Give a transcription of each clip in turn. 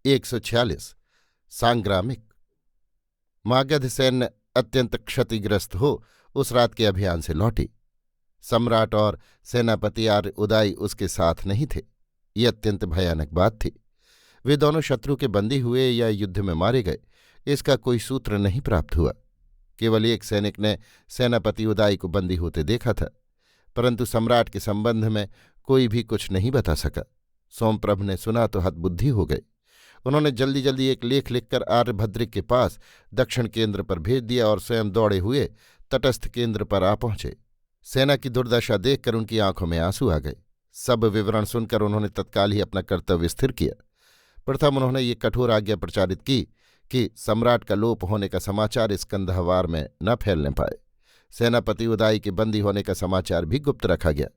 146 सांग्रामिक। मागध सैन्य अत्यंत क्षतिग्रस्त हो उस रात के अभियान से लौटी। सम्राट और सेनापति आर्य उदाई उसके साथ नहीं थे। ये अत्यंत भयानक बात थी। वे दोनों शत्रु के बंदी हुए या युद्ध में मारे गए, इसका कोई सूत्र नहीं प्राप्त हुआ। केवल एक सैनिक ने सेनापति उदाई को बंदी होते देखा था, परंतु सम्राट के संबंध में कोई भी कुछ नहीं बता सका। सोमप्रभ ने सुना तो हतबुद्धि हो गए। उन्होंने जल्दी जल्दी एक लेख लिखकर आर्यभद्रिक के पास दक्षिण केंद्र पर भेज दिया और स्वयं दौड़े हुए तटस्थ केंद्र पर आ पहुंचे। सेना की दुर्दशा देखकर उनकी आंखों में आंसू आ गए। सब विवरण सुनकर उन्होंने तत्काल ही अपना कर्तव्य स्थिर किया। प्रथम उन्होंने ये कठोर आज्ञा प्रचारित की कि सम्राट का लोप होने का समाचार इस कंदहवार में न फैलने पाए। सेनापति उदाई के बंदी होने का समाचार भी गुप्त रखा गया।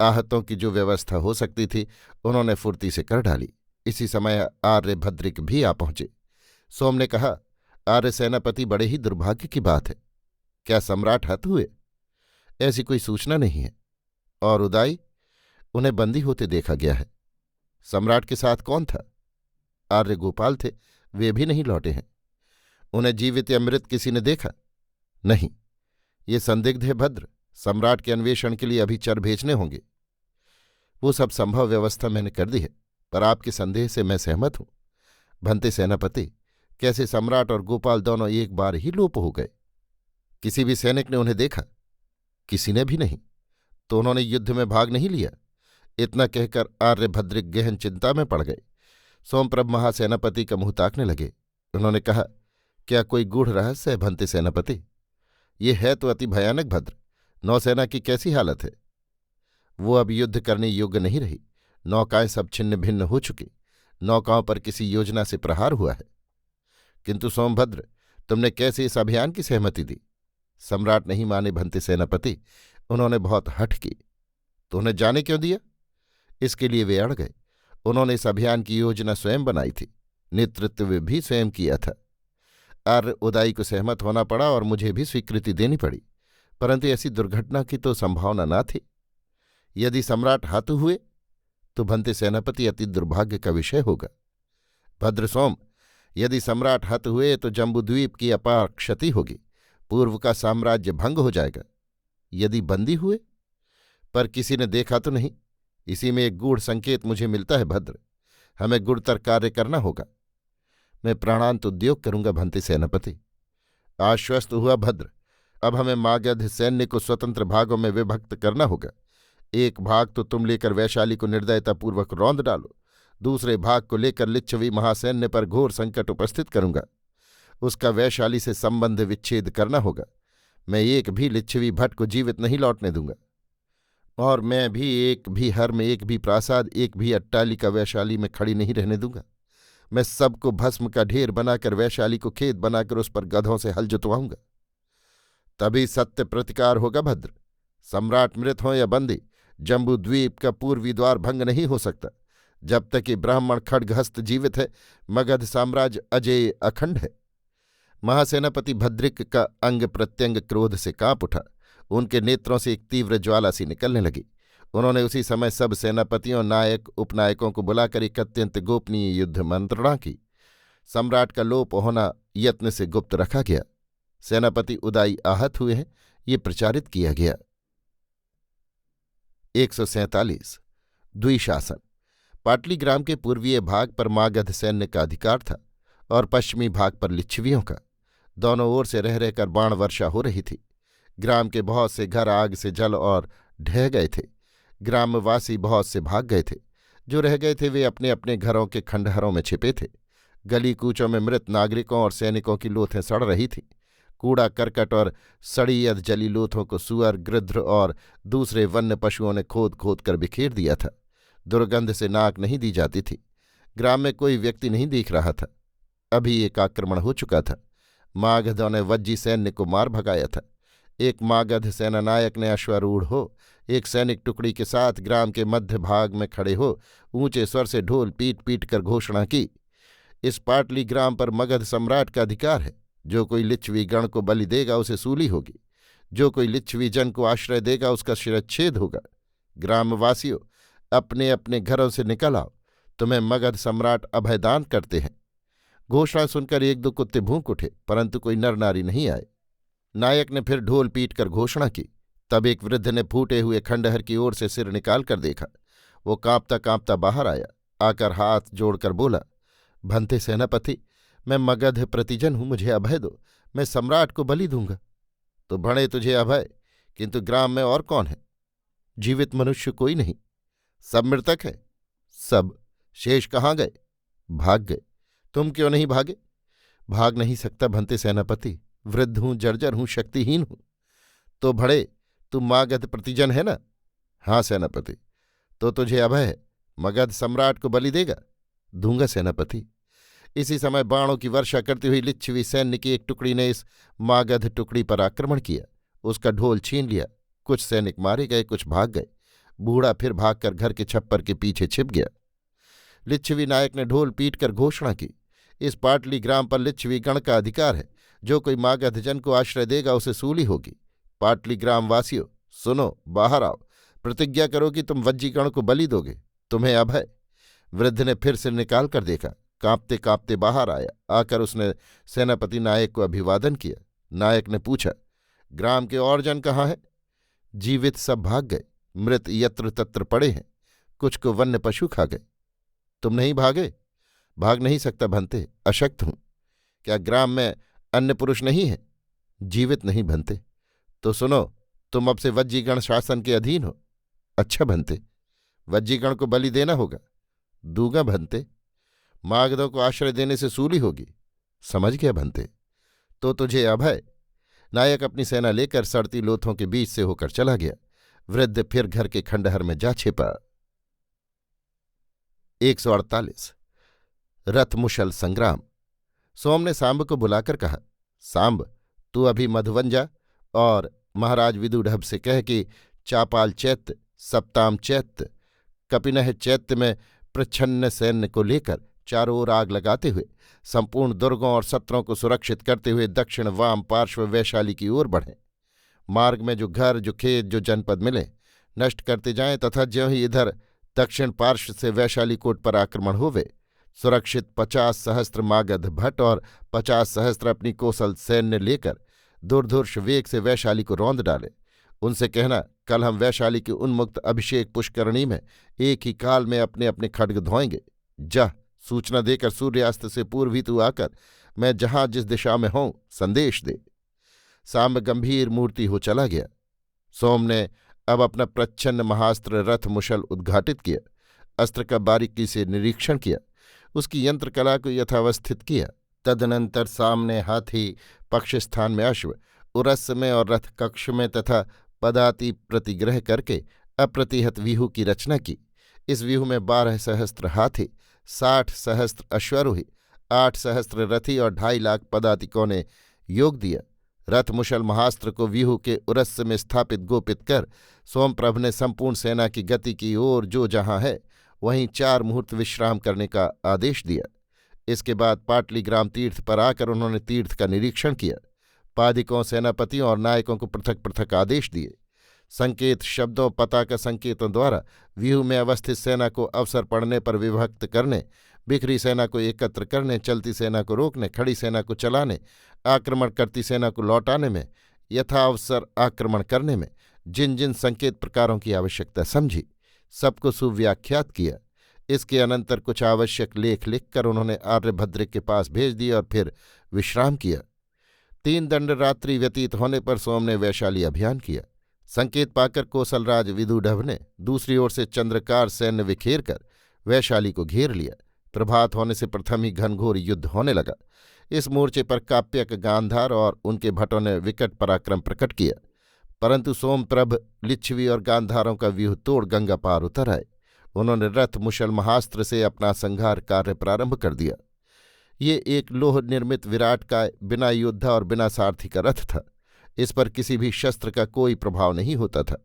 आहतों की जो व्यवस्था हो सकती थी उन्होंने फुर्ती से कर डाली। इसी समय आर्यभद्रिक भी आ पहुंचे। सोम ने कहा, आर्य सेनापति, बड़े ही दुर्भाग्य की बात है। क्या सम्राट हत हुए? ऐसी कोई सूचना नहीं है। और उदाई? उन्हें बंदी होते देखा गया है। सम्राट के साथ कौन था? आर्य गोपाल थे, वे भी नहीं लौटे हैं। उन्हें जीवित या मृत किसी ने देखा? नहीं। ये संदिग्ध है भद्र। सम्राट के अन्वेषण के लिए अभी चर भेजने होंगे। वो सब संभव व्यवस्था मैंने कर दी है, पर आपके संदेह से मैं सहमत हूं। भंते सेनापति, कैसे सम्राट और गोपाल दोनों एक बार ही लोप हो गए? किसी भी सैनिक ने उन्हें देखा? किसी ने भी नहीं। तो उन्होंने युद्ध में भाग नहीं लिया? इतना कहकर आर्यभद्रिक गहन चिंता में पड़ गए। सोमप्रभ महासेनापति का मुंह ताकने लगे। उन्होंने कहा, क्या कोई गूढ़ रहस्य है भंते सेनापति? ये है तो अति भयानक भद्र। नौसेना की कैसी हालत है? वो अब युद्ध करने योग्य नहीं रही। नौकाएं सब छिन्न भिन्न हो चुकी। नौकाओं पर किसी योजना से प्रहार हुआ है। किंतु सोमभद्र, तुमने कैसे इस अभियान की सहमति दी? सम्राट नहीं माने भंते सेनापति। उन्होंने बहुत हठ की। तो उन्हें जाने क्यों दिया? इसके लिए वे अड़ गए। उन्होंने इस अभियान की योजना स्वयं बनाई थी, नेतृत्व भी स्वयं किया था। आर्य उदाई को सहमत होना पड़ा और मुझे भी स्वीकृति देनी पड़ी, परंतु ऐसी दुर्घटना की तो संभावना न थी। यदि सम्राट हत हुए तो भंते सेनापति अति दुर्भाग्य का विषय होगा। भद्र सोम, यदि सम्राट हत हुए तो जम्बूद्वीप की अपार क्षति होगी। पूर्व का साम्राज्य भंग हो जाएगा। यदि बंदी हुए? पर किसी ने देखा तो नहीं। इसी में एक गूढ़ संकेत मुझे मिलता है भद्र। हमें गुरुतर कार्य करना होगा। मैं प्राणांत उद्योग करूंगा भंते सेनापति। आश्वस्त हुआ भद्र। अब हमें मागध सैन्य को स्वतंत्र भागों में विभक्त करना होगा। एक भाग तो तुम लेकर वैशाली को निर्दयतापूर्वक रौंद डालो। दूसरे भाग को लेकर लिच्छवी महासैन्य पर घोर संकट उपस्थित करूंगा। उसका वैशाली से संबंध विच्छेद करना होगा। मैं एक भी लिच्छवी भट्ट को जीवित नहीं लौटने दूंगा। और मैं भी एक भी हर्म, एक भी प्रासाद, एक भी अट्टालिका वैशाली में खड़ी नहीं रहने दूंगा। मैं सबको भस्म का ढेर बनाकर वैशाली को खेत बनाकर उस पर गधों से हल जुतवाऊंगा। तभी सत्य प्रतिकार होगा भद्र। सम्राट मृत हो या बंदी, जम्बूद्वीप का पूर्वी द्वार भंग नहीं हो सकता। जब तक ये ब्राह्मण खड्गहस्त जीवित है, मगध साम्राज्य अजेय अखंड है। महासेनापति भद्रिक का अंग प्रत्यंग क्रोध से कांप उठा। उनके नेत्रों से एक तीव्र ज्वाला सी निकलने लगी। उन्होंने उसी समय सब सेनापतियों, नायक, उपनायकों को बुलाकर एक अत्यंत गोपनीय युद्ध मंत्रणा की। सम्राट का लोप होना यत्न से गुप्त रखा गया। सेनापति उदाई आहत हुए हैं, ये प्रचारित किया गया। 147 द्विशासन। पाटलीग्राम के पूर्वीय भाग पर मागध सैन्य का अधिकार था और पश्चिमी भाग पर लिच्छवियों का। दोनों ओर से रह रहकर बाण वर्षा हो रही थी। ग्राम के बहुत से घर आग से जल और ढह गए थे। ग्रामवासी बहुत से भाग गए थे। जो रह गए थे वे अपने अपने घरों के खंडहरों में छिपे थे। गली कूचों में मृत नागरिकों और सैनिकों की लोथें सड़ रही थीं। कूड़ा करकट और सड़ी अधजली लोथों को सुअर, गृध्र और दूसरे वन्य पशुओं ने खोद खोद कर बिखेर दिया था। दुर्गंध से नाक नहीं दी जाती थी। ग्राम में कोई व्यक्ति नहीं दिख रहा था। अभी एक आक्रमण हो चुका था। मागधों ने वज्जी सैन्य को मार भगाया था। एक मागध सेनानायक ने अश्वारूढ़ हो एक सैनिक टुकड़ी के साथ ग्राम के मध्य भाग में खड़े हो ऊंचे स्वर से ढोल पीट पीट कर घोषणा की, इस पाटली ग्राम पर मगध सम्राट का अधिकार है। जो कोई लिच्छवी गण को बलि देगा उसे सूली होगी। जो कोई लिच्छवी जन को आश्रय देगा उसका शिरच्छेद होगा। ग्रामवासियों, अपने अपने घरों से निकल आओ। तुम्हें मगध सम्राट अभयदान करते हैं। घोषणा सुनकर एक दो कुत्ते भूंक उठे, परंतु कोई नर नारी नहीं आए। नायक ने फिर ढोल पीट कर घोषणा की। तब एक वृद्ध ने फूटे हुए खंडहर की ओर से सिर निकाल कर देखा। वो कांपता कांपता बाहर आया। आकर हाथ जोड़कर बोला, भंते सेनापति, मैं मगध प्रतिजन हूं, मुझे अभय दो, मैं सम्राट को बलि दूंगा। तो भणे तुझे अभय, किंतु ग्राम में और कौन है? जीवित मनुष्य कोई नहीं, सब मृतक है। सब? शेष कहाँ गए? भाग गए। तुम क्यों नहीं भागे? भाग नहीं सकता भंते सेनापति, वृद्ध हूं, जर्जर हूं, शक्तिहीन हूं। तो भड़े, तू मगध प्रतिजन है ना? हाँ सेनापति। तो तुझे अभय है, मगध सम्राट को बलि देगा? दूंगा सेनापति। इसी समय बाणों की वर्षा करती हुई लिच्छवी सैन्य की एक टुकड़ी ने इस मागध टुकड़ी पर आक्रमण किया। उसका ढोल छीन लिया। कुछ सैनिक मारे गए, कुछ भाग गए। बूढ़ा फिर भागकर घर के छप्पर के पीछे छिप गया। लिच्छवी नायक ने ढोल पीटकर घोषणा की, इस पाटली ग्राम पर लिच्छवी गण का अधिकार है। जो कोई मागध जन को आश्रय देगा उसे सूली होगी। पाटली ग्राम वासियों, सुनो, बाहर आओ, प्रतिज्ञा करो कि तुम वज्जीगण को बलि दोगे। तुम्हें अभय। वृद्ध ने फिर सिर निकाल कर देखा। कांपते कांपते बाहर आया। आकर उसने सेनापति नायक को अभिवादन किया। नायक ने पूछा, ग्राम के और जन कहाँ हैं? जीवित सब भाग गए, मृत यत्र तत्र पड़े हैं, कुछ को वन्य पशु खा गए। तुम नहीं भागे? भाग नहीं सकता भंते, अशक्त हूं। क्या ग्राम में अन्य पुरुष नहीं है? जीवित नहीं भंते। तो सुनो, तुम अब से वज्जीगण शासन के अधीन हो। अच्छा भंते। वज्जीगण को बलि देना होगा? दूंगा भंते। मागधों को आश्रय देने से सूली होगी। समझ गया भंते। तो तुझे अभय। नायक अपनी सेना लेकर सड़ती लोथों के बीच से होकर चला गया। वृद्ध फिर घर के खंडहर में जा छिपा। 148 रथमुशल संग्राम। सोम ने सांब को बुलाकर कहा, सांब, तू अभी मधुवन जा और महाराज विदुढ़भ से कह कि चापाल चैत्य, सप्ताम चैत्य, कपिनह चैत्य में प्रच्छन्न सैन्य को लेकर चारों ओर आग लगाते हुए संपूर्ण दुर्गों और सत्रों को सुरक्षित करते हुए दक्षिण वाम पार्श्व वैशाली की ओर बढ़ें। मार्ग में जो घर, जो खेत, जो जनपद मिले नष्ट करते जाएं तथा ज्यों ही इधर दक्षिण पार्श्व से वैशाली कोट पर आक्रमण होवे, सुरक्षित 50 सहस्त्र मागध भट्ट और 50 सहस्त्र अपनी कौशल सैन्य लेकर दुर्धुर्ष वेग से वैशाली को रौंद डाले। उनसे कहना, कल हम वैशाली की उन्मुक्त अभिषेक पुष्करणी में एक ही काल में अपने अपने खड्ग धोएंगे। जा, सूचना देकर सूर्यास्त से पूर्व ही तू आकर मैं जहां जिस दिशा में हूं संदेश दे। सांब गंभीर मूर्ति हो चला गया। सोम ने अब अपना प्रच्छन्न महास्त्र रथ मुशल उद्घाटित किया। अस्त्र का बारीकी से निरीक्षण किया, उसकी यंत्रकला को यथावस्थित किया। तदनंतर सामने हाथी, पक्ष स्थान में अश्व, उरस्स में और रथ कक्ष में तथा पदाति प्रतिग्रह करके अप्रतिहत व्यूह की रचना की। इस व्यूह में 12 सहस्त्र हाथी, 60 सहस्त्र अश्वारोही, 8 सहस्त्र रथी और 2.5 लाख पदातिकों ने योग दिया। रथ मुशल महास्त्र को व्यूह के उरस्स में स्थापित गोपित कर सोमप्रभ ने संपूर्ण सेना की गति की ओर जो जहां है वहीं 4 मुहूर्त विश्राम करने का आदेश दिया। इसके बाद पाटली ग्राम तीर्थ पर आकर उन्होंने तीर्थ का निरीक्षण किया। पादिकों, सेनापतियों और नायकों को पृथक पृथक आदेश दिए। संकेत शब्दों, पताका संकेतों द्वारा व्यूह में अवस्थित सेना को अवसर पड़ने पर विभक्त करने, बिखरी सेना को एकत्र करने, चलती सेना को रोकने, खड़ी सेना को चलाने, आक्रमण करती सेना को लौटाने में, यथाअवसर आक्रमण करने में जिन जिन संकेत प्रकारों की आवश्यकता समझी, सबको सुव्याख्यात किया। इसके अनंतर कुछ आवश्यक लेख लिखकर उन्होंने आर्यभद्र के पास भेज दिए और फिर विश्राम किया। 3 दंड रात्रि व्यतीत होने पर सोम ने वैशाली अभियान किया। संकेत पाकर कौशलराज विदुढ़भ ने दूसरी ओर से चंद्रकार सैन्य विखेर कर वैशाली को घेर लिया। प्रभात होने से प्रथम ही घनघोर युद्ध होने लगा। इस मोर्चे पर काप्यक, गांधार और उनके भटों ने विकट पराक्रम प्रकट किया, परंतु सोमप्रभ लिच्छवी और गांधारों का व्यूह तोड़ गंगा पार उतर आए। उन्होंने रथ मुशल महास्त्र से अपना संहार कार्य प्रारंभ कर दिया। ये एक लोह निर्मित विराट का बिना योद्धा और बिना सारथी का रथ था। इस पर किसी भी शस्त्र का कोई प्रभाव नहीं होता था।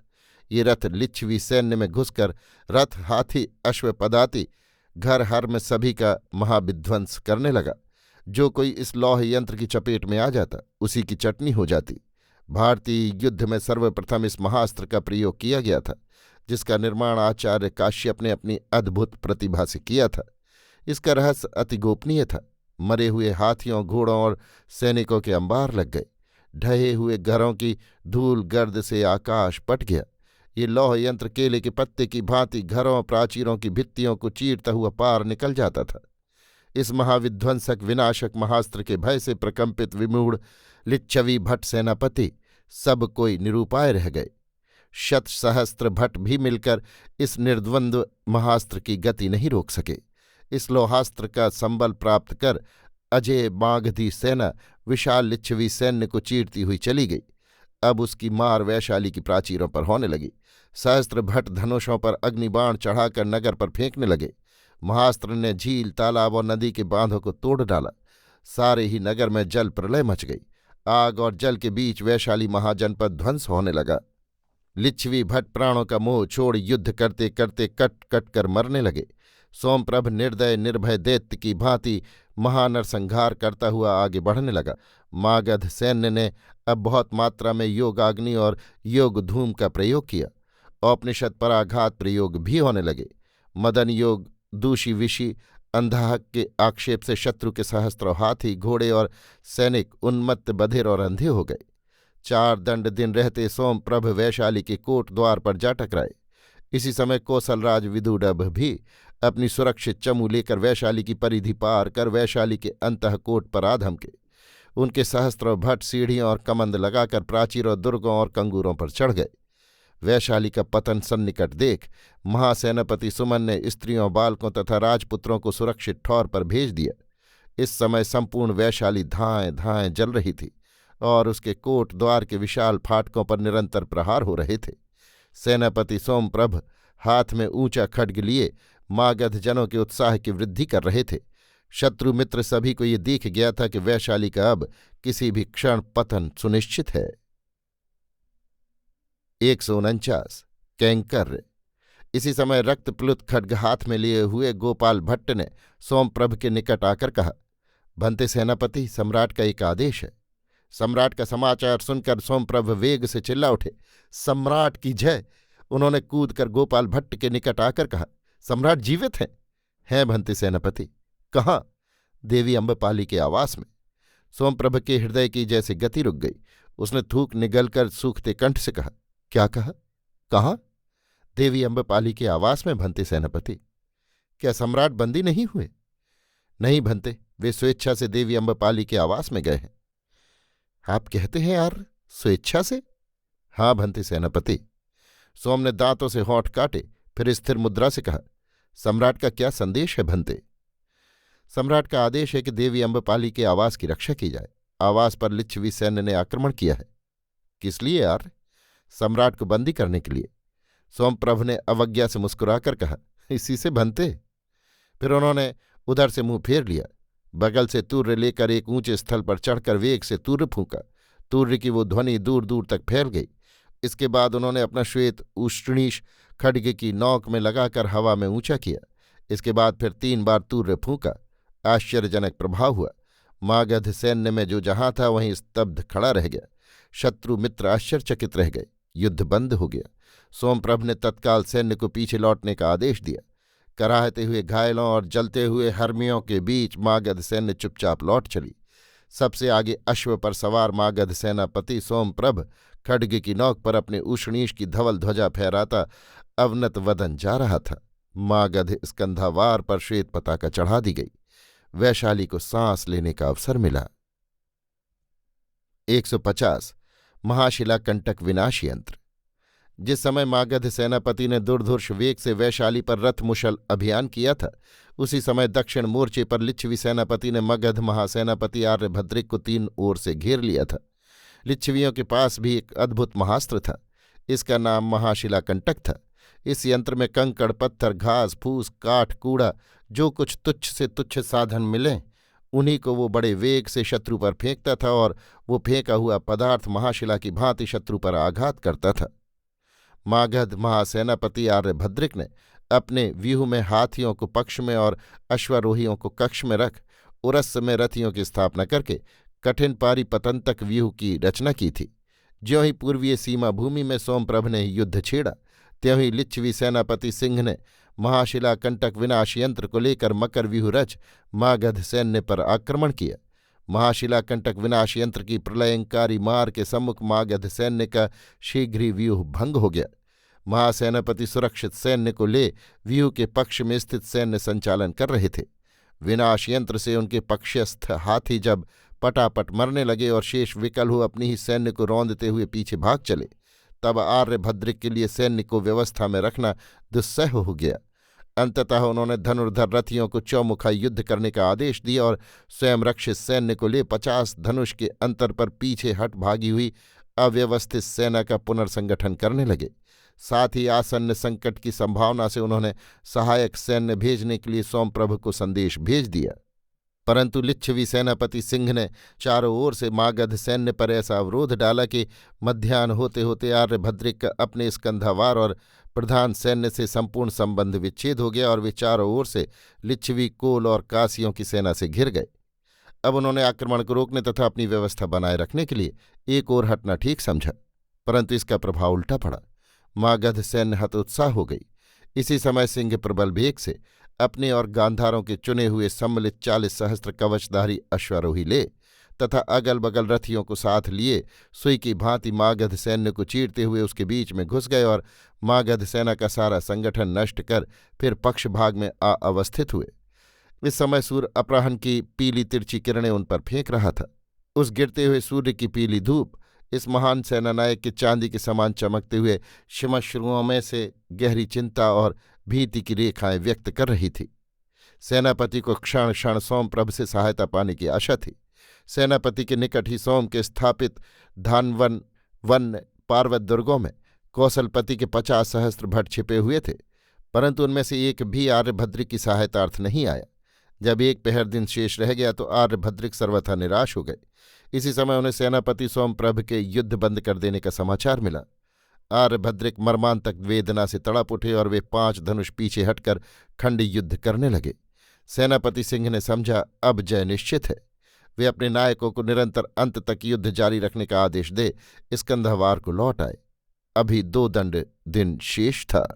ये रथ लिच्छवी सैन्य में घुसकर रथ, हाथी, अश्व, पदाति, घर हर में सभी का महाविध्वंस करने लगा। जो कोई इस लौह यंत्र की चपेट में आ जाता उसी की चटनी हो जाती। भारतीय युद्ध में सर्वप्रथम इस महास्त्र का प्रयोग किया गया था। जिसका निर्माण आचार्य काश्यप ने अपनी अद्भुत प्रतिभा से किया था। इसका रहस्य अति गोपनीय था। मरे हुए हाथियों, घोड़ों और सैनिकों के अंबार लग गए। ढहे हुए घरों की धूल गर्द से आकाश पट गया। ये लौह यंत्र केले के पत्ते की भांति घरों प्राचीरों की भित्तियों को चीरता हुआ पार निकल जाता था। इस महाविध्वंसक विनाशक महास्त्र के भय से प्रकंपित विमूढ़ लिच्छवी भट्ट सेनापति सब कोई निरुपाय रह गए। शत सहस्त्र भट्ट भी मिलकर इस निर्द्वंद्व महास्त्र की गति नहीं रोक सके। इस लोहास्त्र का संबल प्राप्त कर अजय मागधी सेना विशाल लिच्छवी सैन्य को चीरती हुई चली गई। अब उसकी मार वैशाली की प्राचीरों पर होने लगी। सहस्त्र भट्ट धनुषों पर अग्निबाण चढ़ाकर नगर पर फेंकने लगे। महास्त्र ने झील, तालाब और नदी के बांधों को तोड़ डाला। सारे ही नगर में जल प्रलय मच गई। आग और जल के बीच वैशाली महाजनपद ध्वंस होने लगा। लिच्छवी भट्ट प्राणों का मोह छोड़ युद्ध करते करते कट कट कर मरने लगे। सोमप्रभ निर्दय निर्भय दैत्य की भांति महानरसंहार करता हुआ आगे बढ़ने लगा। मागध सैन्य ने अब बहुत मात्रा में योगाग्नि और योग धूम का प्रयोग किया। औपनिषद पराघात प्रयोग भी होने लगे। मदन योग, दूषी विषी, अंधाहक के आक्षेप से शत्रु के सहस्त्रों हाथी, घोड़े और सैनिक उन्मत्त, बधिर और अंधे हो गए। 4 दंड दिन रहते सोमप्रभ वैशाली के कोट द्वार पर जा टकराए। इसी समय कौशलराज विदुडभ भी अपनी सुरक्षित चमू लेकर वैशाली की परिधि पार कर वैशाली के अंतःकोट पर आ धमके। उनके सहस्त्रों भट्ट सीढ़ियों और कमंद लगाकर प्राचीरों, दुर्गों और कंगूरों पर चढ़ गए। वैशाली का पतन सन्निकट देख महासेनापति सुमन ने स्त्रियों, बालकों तथा राजपुत्रों को सुरक्षित ठौर पर भेज दिया। इस समय संपूर्ण वैशाली धाएं धाएं जल रही थी और उसके कोट द्वार के विशाल फाटकों पर निरंतर प्रहार हो रहे थे। सेनापति सोमप्रभ हाथ में ऊंचा खड्ग लिए मागध जनों के उत्साह की वृद्धि कर रहे थे। शत्रु मित्र सभी को ये दिख गया था कि वैशाली का अब किसी भी क्षण पतन सुनिश्चित है। 149 कैंकर्य। इसी समय रक्तप्लुत खड्ग हाथ में लिए हुए गोपाल भट्ट ने सोमप्रभ के निकट आकर कहा, भंते सेनापति, सम्राट का एक आदेश है। सम्राट का समाचार सुनकर सोमप्रभ वेग से चिल्ला उठे, सम्राट की जय। उन्होंने कूदकर गोपाल भट्ट के निकट आकर कहा, सम्राट जीवित हैं? हैं भंते सेनापति। कहाँ? देवी अम्बपाली के आवास में। सोमप्रभ के हृदय की जैसे गति रुक गई। उसने थूक निगलकर सूखते कंठ से कहा, क्या कहा? कहाँ? देवी अम्बपाली के आवास में भंते सेनापति। क्या सम्राट बंदी नहीं हुए? नहीं भंते, वे स्वेच्छा से देवी अम्बपाली के आवास में गए हैं। आप कहते हैं यार, स्वेच्छा से? हाँ भंते सेनापति। सोम ने दांतों से होंठ काटे, फिर स्थिर मुद्रा से कहा, सम्राट का क्या संदेश है भंते? सम्राट का आदेश है कि देवी अम्बपाली के आवास की रक्षा की जाए। आवास पर लिच्छवी सैन्य ने आक्रमण किया है। किस लिए यार? सम्राट को बंदी करने के लिए। सोमप्रभ ने अवज्ञा से मुस्कुराकर कहा, इसी से भंते। फिर उन्होंने उधर से मुंह फेर लिया। बगल से तूर्य लेकर एक ऊंचे स्थल पर चढ़कर वेग से तूर्य फूंका। तूर्य की वो ध्वनि दूर दूर तक फैल गई। इसके बाद उन्होंने अपना श्वेत उष्णीश खड्ग की नोक में लगाकर हवा में ऊंचा किया। इसके बाद फिर 3 बार तूर्य फूंका। आश्चर्यजनक प्रभाव हुआ। मागध सैन्य में जो जहां था वहीं स्तब्ध खड़ा रह गया। शत्रु मित्र आश्चर्यचकित रह गए। युद्ध बंद हो गया। सोमप्रभ ने तत्काल सैन्य को पीछे लौटने का आदेश दिया। कराहते हुए घायलों और जलते हुए हर्मियों के बीच मागध सैन्य चुपचाप लौट चली। सबसे आगे अश्व पर सवार मागध सेनापति सोमप्रभ खड्ग की नोक पर अपने उष्णीश की धवल ध्वजा फहराता अवनत वदन जा रहा था। मागध स्कंधावार पर श्वेत पताका चढ़ा दी गई। वैशाली को सांस लेने का अवसर मिला। 150 महाशिला कंटक विनाश यंत्र। जिस समय मागध सेनापति ने दुर्धुर्ष वेग से वैशाली पर रथ मुशल अभियान किया था, उसी समय दक्षिण मोर्चे पर लिच्छवी सेनापति ने मगध महासेनापति आर्यभद्रिक को 3 ओर से घेर लिया था। लिच्छवियों के पास भी एक अद्भुत महास्त्र था। इसका नाम महाशिला कंटक था। इस यंत्र में कंकड़, पत्थर, घास फूस, काठ, कूड़ा, जो कुछ तुच्छ से तुच्छ साधन मिले उन्हीं को वो बड़े वेग से शत्रु पर फेंकता था और वो फेंका हुआ पदार्थ महाशिला की भांति शत्रु पर आघात करता था। मागध महासेनापति आर्यभद्रिक ने अपने व्यूह में हाथियों को पक्ष में और अश्वारोहियों को कक्ष में रख उरस्स में रथियों की स्थापना करके कठिन पारिपतंतक व्यूह की रचना की थी। ज्यों ही पूर्वीय सीमा भूमि में सोमप्रभ ने युद्ध छेड़ा, त्यों ही लिच्छवी सेनापति सिंह ने महाशिला कंटक विनाश यंत्र को लेकर मकर व्यूह रच मागध सैन्य पर आक्रमण किया। महाशिला कंटक विनाश यंत्र की प्रलयंकारी मार के सम्मुख मागध सैन्य का शीघ्र ही व्यूह भंग हो गया। महासेनापति सुरक्षित सैन्य को ले व्यूह के पक्ष में स्थित सैन्य संचालन कर रहे थे। विनाश यंत्र से उनके पक्षस्थ हाथी जब पटापट मरने लगे और शेष विकल हो अपनी ही सैन्य को रौंदते हुए पीछे भाग चले, तब आर्यभद्रिक के लिए सैन्य को व्यवस्था में रखना दुस्सह हो गया। अंततः उन्होंने धनुर्धर रथियों को चौमुखा युद्ध करने का आदेश दिया और स्वयं रक्षित सैन्य को ले 50 धनुष के अंतर पर पीछे हट भागी हुई अव्यवस्थित सेना का पुनर्संगठन करने लगे। साथ ही आसन्न संकट की संभावना से उन्होंने सहायक सैन्य भेजने के लिए सोमप्रभु को संदेश भेज दिया। परंतु लिच्छवी सेनापति सिंह ने चारों ओर से मागध सैन्य पर ऐसा अवरोध डाला कि मध्याह्न होते होते आर्यभद्रिक का अपने स्कंधावार और प्रधान सैन्य से संपूर्ण संबंध विच्छेद हो गया और वे चारों ओर से लिच्छवी कोल और कासियों की सेना से घिर गए। अब उन्होंने आक्रमण को रोकने तथा अपनी व्यवस्था बनाए रखने के लिए एक ओर हटना ठीक समझा, परंतु इसका प्रभाव उल्टा पड़ा। मागध सैन्य हतोत्साह हो गई। इसी समय सिंह प्रबल वेग से अपने और गांधारों के चुने हुए सम्मिलित 40 सहस्त्र कवचधारी अश्वारोही ले तथा अगल बगल रथियों को साथ लिए सुई की भांति मागध सैन्य को चीरते हुए उसके बीच में घुस गए और मागध सेना का सारा संगठन नष्ट कर फिर पक्ष भाग में अवस्थित हुए। इस समय सूर्य अपराह्न की पीली तिरछी किरणें उन पर फेंक रहा था। उस गिरते हुए सूर्य की पीली धूप इस महान सेनानायक के चांदी के समान चमकते हुए श्मश्रुओं में से गहरी चिंता और भीति की रेखाएं व्यक्त कर रही थी। सेनापति को क्षण क्षण सोमप्रभ से सहायता पाने की आशा थी। सेनापति के निकट ही सोम के स्थापित धानवन वन पार्वत दुर्गों में कौशलपति के 50 सहस्त्र भट छिपे हुए थे, परंतु उनमें से एक भी आर्यभद्रिक की सहायतार्थ नहीं आया। जब एक पहर दिन शेष रह गया तो आर्यभद्रिक सर्वथा निराश हो गए। इसी समय उन्हें सेनापति सोमप्रभ के युद्ध बंद कर देने का समाचार मिला। आर्यभद्रिक मर्मांतक वेदना से तड़प उठे और वे 5 धनुष पीछे हटकर खंडी युद्ध करने लगे। सेनापति सिंह ने समझा अब जय निश्चित है। वे अपने नायकों को निरंतर अंत तक युद्ध जारी रखने का आदेश दे स्कंधावार को लौट आए। अभी 2 दंड दिन शेष था।